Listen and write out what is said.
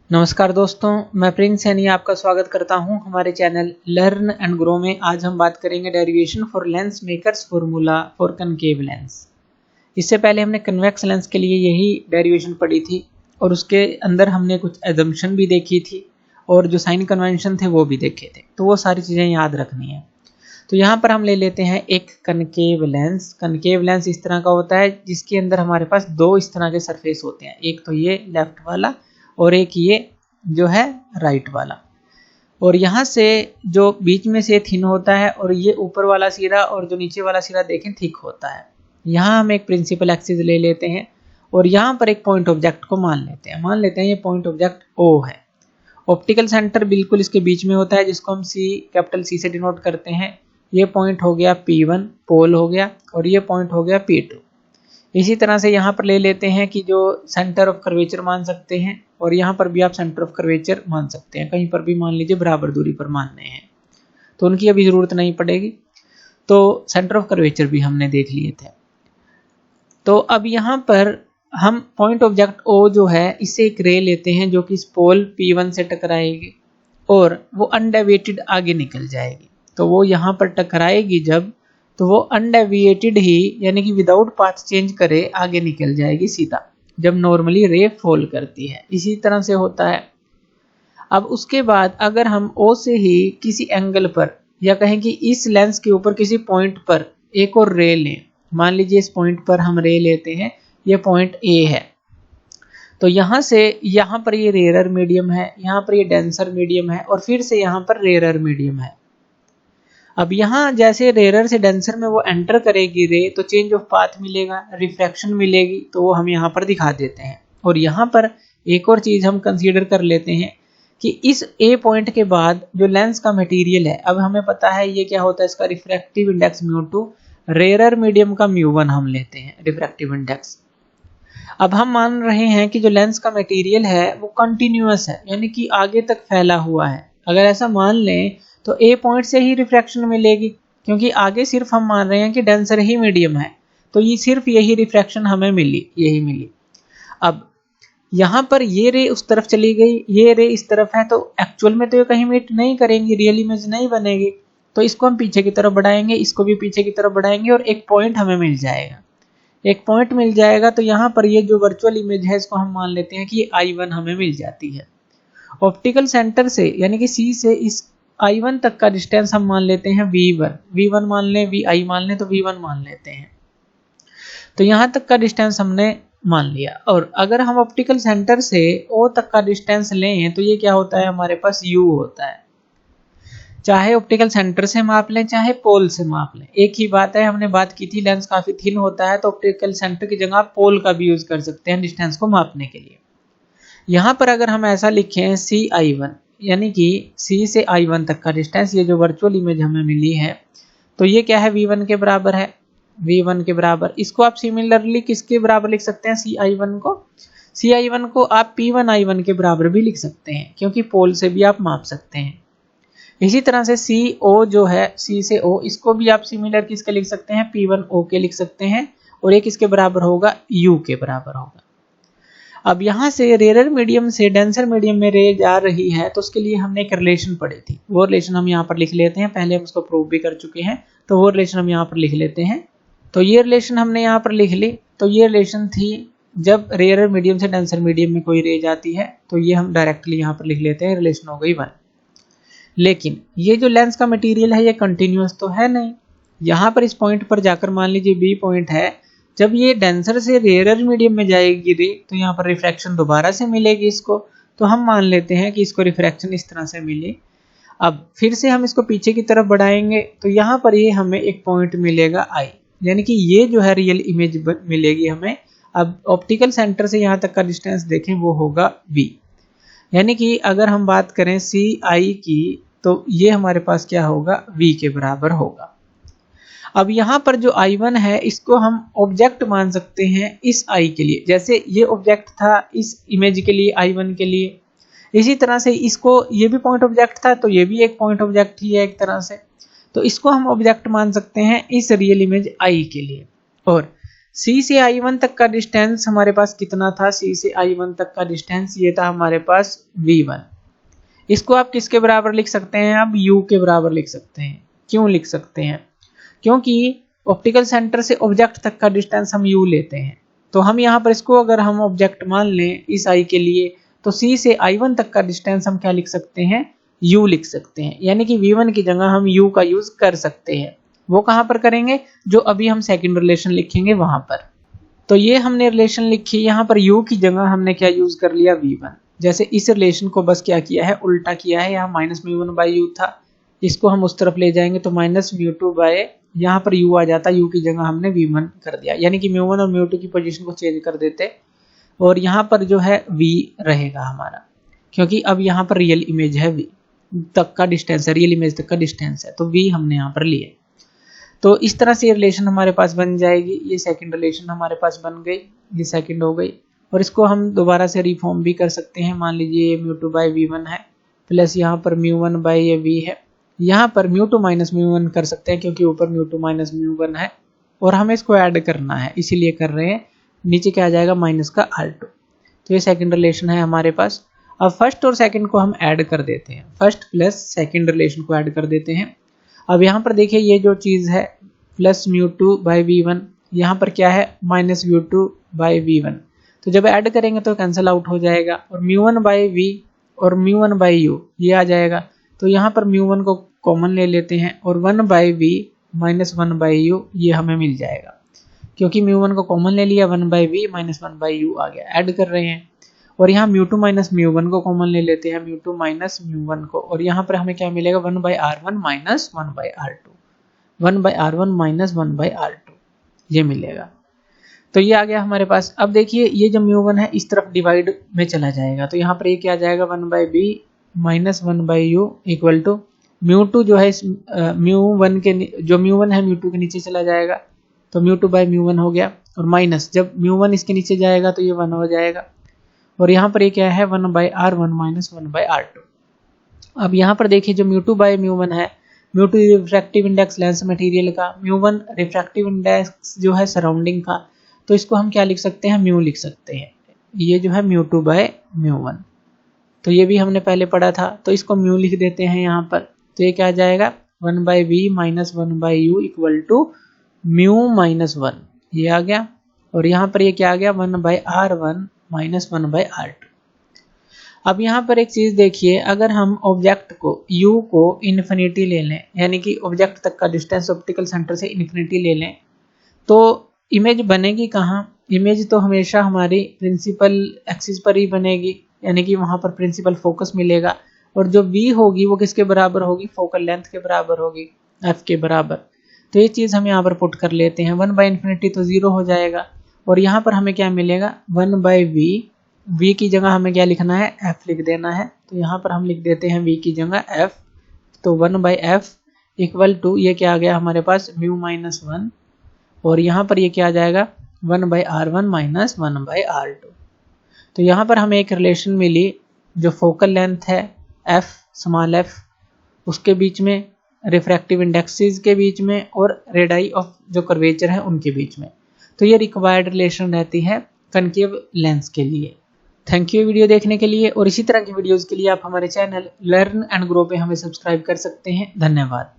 नमस्कार दोस्तों, मैं प्रिंस सैनी आपका स्वागत करता हूं हमारे चैनल लर्न एंड ग्रो में। आज हम बात करेंगे derivation for Lenz makers formula for concave lens. इससे पहले हमने कन्वेक्स लेंस के लिए यही डेरिवेशन पढ़ी थी और उसके अंदर हमने कुछ एजम्पशन भी देखी थी और जो साइन कन्वेंशन थे वो भी देखे थे, तो वो सारी चीज़ें याद रखनी है। तो यहाँ पर हम ले लेते हैं एक कनकेव लेंस। कनकेव लेंस इस तरह का होता है जिसके अंदर हमारे पास दो इस तरह के सरफेस होते हैं, एक तो ये लेफ्ट वाला और एक ये जो है राइट वाला। और यहाँ से जो बीच में से थिन होता है और ये ऊपर वाला सिरा और जो नीचे वाला सिरा देखें थिक होता है। यहाँ हम एक प्रिंसिपल एक्सिस ले लेते हैं और यहाँ पर एक पॉइंट ऑब्जेक्ट को मान लेते हैं ये पॉइंट ऑब्जेक्ट O है। ऑप्टिकल सेंटर बिल्कुल इसके बीच में होता है जिसको हम कैपिटल C से डिनोट करते हैं। ये पॉइंट हो गया P1 पोल हो गया और ये पॉइंट हो गया P2। इसी तरह से यहाँ पर ले लेते हैं कि जो सेंटर ऑफ कर्वेचर मान सकते हैं और यहाँ पर भी आप सेंटर ऑफ कर्वेचर मान सकते हैं, कहीं पर भी मान लीजिए बराबर दूरी पर मानने हैं तो उनकी अभी ज़रूरत नहीं पड़ेगी। तो सेंटर ऑफ कर्वेचर भी हमने देख लिए थे। तो अब यहाँ पर हम पॉइंट ऑब्जेक्ट O जो है इससे एक रे लेते हैं जो कि इस पोल P1 से टकराएगी और वो अनडेविएटेड आगे निकल जाएगी। तो वो यहाँ पर टकराएगी जब, तो वो अनडेविएटेड ही यानी कि विदाउट पाथ चेंज करे आगे निकल जाएगी सीधा, जब नॉर्मली रे फॉल करती है। इसी तरह से होता है। अब उसके बाद अगर हम O से ही किसी एंगल पर या कहें कि इस लेंस के ऊपर किसी पॉइंट पर एक और रे लें, मान लीजिए इस पॉइंट पर हम रे लेते हैं, ये पॉइंट A है। तो यहाँ से यहाँ पर ये रेयर मीडियम है, यहाँ पर ये डेंसर मीडियम है और फिर से यहाँ पर रेयर मीडियम है। अब यहाँ जैसे रेयर से डेंसर में वो एंटर करेगी रे तो चेंज ऑफ पाथ मिलेगा, रिफ्रैक्शन मिलेगी, तो वो हम यहाँ पर दिखा देते हैं। और यहाँ पर एक और चीज़ हम कंसीडर कर लेते हैं कि इस A पॉइंट के बाद जो लेंस का मटेरियल है, अब हमें पता है ये क्या होता है, इसका रिफ्रैक्टिव इंडेक्स μ2, रेयर मीडियम का μ1 हम लेते हैं रिफ्रैक्टिव इंडेक्स। अब हम मान रहे हैं कि जो लेंस का मटेरियल है वो कंटिन्यूअस है यानी कि आगे तक फैला हुआ है। अगर ऐसा मान लें तो A पॉइंट से ही रिफ्रैक्शन मिलेगी क्योंकि आगे सिर्फ हम मान रहे हैं कि डेंसर ही मीडियम है, तो ये सिर्फ यही रिफ्रैक्शन हमें मिली, यही मिली। अब यहाँ पर ये रे उस तरफ चली गई, ये रे इस तरफ है, तो एक्चुअल में तो ये कहीं मीट नहीं करेंगी, रियल इमेज नहीं बनेगी। तो इसको हम पीछे की तरफ बढ़ाएंगे, इसको भी पीछे की तरफ बढ़ाएंगे और एक पॉइंट हमें मिल जाएगा। एक पॉइंट मिल जाएगा तो यहाँ पर ये जो वर्चुअल इमेज है इसको हम मान लेते हैं कि ये I1 हमें मिल जाती है। ऑप्टिकल सेंटर से यानी कि C से इस I1 तक का डिस्टेंस हम मान लेते हैं V1 मान लें, VI मान लें तो V1 मान लेते हैं। तो यहाँ तक का डिस्टेंस हमने मान लिया। और अगर हम ऑप्टिकल सेंटर से O तक का डिस्टेंस लें तो ये क्या होता है, हमारे पास U होता है। चाहे ऑप्टिकल सेंटर से माप लें चाहे पोल से माप लें, एक ही बात है। हमने बात की थी लेंस काफी थिन होता है तो ऑप्टिकल सेंटर की जगह आप पोल का भी यूज कर सकते हैं डिस्टेंस को मापने के लिए। यहाँ पर अगर हम ऐसा लिखें CI1 यानी कि C से I1 तक का डिस्टेंस, ये जो वर्चुअल इमेज हमें मिली है, तो ये क्या है, V1 के बराबर है। V1 के बराबर, इसको आप सिमिलरली किसके बराबर लिख सकते हैं, CI1 को आप P1I1 के बराबर भी लिख सकते हैं क्योंकि पोल से भी आप माप सकते हैं। इसी तरह से CO जो है, C से O, इसको भी आप सिमिलर किसके लिख सकते हैं, P1O के लिख सकते हैं और ये किसके बराबर होगा, U के बराबर होगा। अब यहाँ से रेयर मीडियम से डेंसर मीडियम में रे जा रही है तो उसके लिए हमने एक रिलेशन पढ़ी थी, वो रिलेशन हम यहाँ पर लिख लेते हैं। पहले हम उसको प्रूव भी कर चुके हैं तो वो रिलेशन हम यहाँ पर लिख लेते हैं। तो ये रिलेशन हमने यहाँ पर लिख ली। तो ये रिलेशन थी जब रेयर मीडियम से डेंसर मीडियम में कोई रे जाती है, तो ये हम डायरेक्टली यहाँ पर लिख लेते हैं, रिलेशन हो गई 1। लेकिन ये जो लेंस का मटेरियल है ये कंटिन्यूअस तो है नहीं। यहाँ पर इस पॉइंट पर जाकर मान लीजिए B पॉइंट है, जब ये डेंसर से रेयर मीडियम में जाएगी रे तो यहाँ पर रिफ्रैक्शन दोबारा से मिलेगी इसको, तो हम मान लेते हैं कि इसको रिफ्रैक्शन इस तरह से मिली। अब फिर से हम इसको पीछे की तरफ बढ़ाएंगे तो यहाँ पर ये हमें एक पॉइंट मिलेगा I, यानी कि ये जो है रियल इमेज मिलेगी हमें। अब ऑप्टिकल सेंटर से यहाँ तक का डिस्टेंस देखें वो होगा V, यानी कि अगर हम बात करें CI की तो ये हमारे पास क्या होगा, V के बराबर होगा। अब यहाँ पर जो I1 है इसको हम ऑब्जेक्ट मान सकते हैं इस I के लिए, जैसे ये ऑब्जेक्ट था इस इमेज के लिए I1 के लिए, इसी तरह से इसको ये भी पॉइंट ऑब्जेक्ट था तो ये भी एक पॉइंट ऑब्जेक्ट ही है एक तरह से, तो इसको हम ऑब्जेक्ट मान सकते हैं इस रियल इमेज I के लिए। और C से I1 तक का डिस्टेंस हमारे पास कितना था? C से I1 तक का डिस्टेंस ये था हमारे पास V1। इसको आप किसके बराबर लिख सकते हैं? आप U के बराबर लिख सकते हैं। क्यों लिख सकते हैं? क्योंकि ऑप्टिकल सेंटर से ऑब्जेक्ट तक का डिस्टेंस हम U लेते हैं। तो हम यहाँ पर इसको अगर हम ऑब्जेक्ट मान लें इस I के लिए, तो C से I1 तक का डिस्टेंस हम क्या लिख सकते हैं? U लिख सकते हैं। यानी कि V1 की जगह हम U का यूज कर सकते हैं। वो कहाँ पर करेंगे? जो अभी हम सेकंड रिलेशन लिखेंगे वहां पर। तो ये हमने रिलेशन लिखी, यहाँ पर U की जगह हमने क्या यूज कर लिया? V1। जैसे इस रिलेशन को बस क्या किया है? उल्टा किया है। यहाँ minus mu one by you था, इसको हम उस तरफ ले जाएंगे तो माइनस म्यू टू बाय, यहाँ पर U आ जाता, U की जगह हमने V1 कर दिया। यानी कि म्यू वन और म्यू टू की पोजीशन को चेंज कर देते और यहाँ पर जो है V रहेगा हमारा, क्योंकि अब यहाँ पर रियल इमेज है, V तक का डिस्टेंस है, रियल इमेज तक का डिस्टेंस है, तो V हमने यहाँ पर लिए। तो इस तरह से ये रिलेशन हमारे पास बन जाएगी। ये सेकंड रिलेशन हमारे पास बन गई, ये सेकंड हो गई। और इसको हम दोबारा से रिफॉर्म भी कर सकते हैं। मान लीजिए ये म्यू टू बाई V1 है, प्लस यहाँ पर म्यू वन बाई ये V है। यहाँ पर mu two minus mu one कर सकते हैं क्योंकि ऊपर mu two minus mu one है और हमें इसको ऐड करना है, इसीलिए कर रहे हैं। नीचे क्या आ जाएगा? माइनस का R2। तो ये सेकंड रिलेशन है हमारे पास। अब फर्स्ट और सेकंड को हम ऐड कर देते हैं, फर्स्ट प्लस सेकंड रिलेशन को ऐड कर देते हैं। अब यहाँ पर देखिए ये जो चीज़ है plus mu two by V1, यहाँ पर क्या है? Minus mu two by V1। तो जब ऐड करेंगे तो कैंसिल आउट हो जाएगा और म्यू वन बाई V और म्यू वन बाई यू ये आ जाएगा। तो यहाँ पर म्यू वन को कॉमन ले लेते हैं और 1 by V minus 1 by you ये हमें मिल जाएगा, क्योंकि म्यू वन को कॉमन ले लिया, 1 by V minus 1 by U आ गया। ऐड कर रहे हैं और यहाँ mu two minus mu one को कॉमन ले लेते हैं, mu two minus mu one को, और यहाँ पर हमें क्या मिलेगा? 1 by R1 minus 1 by R2, 1 by R1 minus 1 by R2 ये मिलेगा। तो ये आ गया हमारे पास। अब देखिए ये जो म्यू वन है इस तरफ डिवाइड में चला जाएगा, तो यहाँ पर ये क्या आ जाएगा? 1 by B minus 1 by u equal to mu two जो है म्यू वन के जो म्यू वन है म्यू टू के नीचे चला जाएगा, तो mu two by mu one हो गया, और माइनस जब म्यू वन इसके नीचे जाएगा तो ये 1 हो जाएगा, और यहाँ पर ये क्या है? 1 by R1 minus 1 by R2। अब यहाँ पर देखिए जो mu two by mu one है, mu two refractive index lens material का, म्यू वन रिफ्रैक्टिव इंडेक्स जो है सराउंडिंग का, तो इसको हम क्या लिख सकते हैं? म्यू लिख सकते हैं। ये जो है mu two by mu one, तो ये भी हमने पहले पढ़ा था, तो इसको म्यू लिख देते हैं यहाँ पर। तो ये क्या आ जाएगा? 1 by V minus 1 by u equal to mu minus 1 ये आ गया, और यहाँ पर ये क्या आ गया? 1 by R1 minus 1 by R2। अब यहाँ पर एक चीज देखिए, अगर हम ऑब्जेक्ट को U को इन्फिनिटी ले लें, यानी कि ऑब्जेक्ट तक का डिस्टेंस ऑप्टिकल सेंटर से इन्फिनिटी ले लें, तो इमेज बनेगी कहाँ? इमेज तो हमेशा हमारी प्रिंसिपल एक्सिस पर ही बनेगी, यानी कि वहां पर प्रिंसिपल फोकस मिलेगा, और जो V होगी वो किसके बराबर होगी? फोकल लेंथ के बराबर होगी, F के बराबर। तो ये चीज हम यहाँ पर पुट कर लेते हैं। 1 बाई इन्फिनिटी तो 0 हो जाएगा, और यहाँ पर हमें क्या मिलेगा? 1 बाई V की जगह हमें क्या लिखना है? F लिख देना है। तो यहाँ पर हम लिख देते हैं V की जगह F, तो 1 बाई F इक्वल टू ये क्या आ गया हमारे पास? म्यू माइनस 1, और यहाँ पर ये क्या आ जाएगा? 1 by R1 minus 1 by R2। तो यहाँ पर हमें एक रिलेशन मिली, जो फोकल लेंथ है F स्मॉल f उसके बीच में, रिफ्रैक्टिव इंडेक्सेस के बीच में, और रेडाई ऑफ जो कर्वेचर है उनके बीच में। तो ये रिक्वायर्ड रिलेशन रहती है कनकेव लेंस के लिए। थैंक यू वीडियो देखने के लिए, और इसी तरह की वीडियोस के लिए आप हमारे चैनल लर्न एंड ग्रो पे हमें सब्सक्राइब कर सकते हैं। धन्यवाद।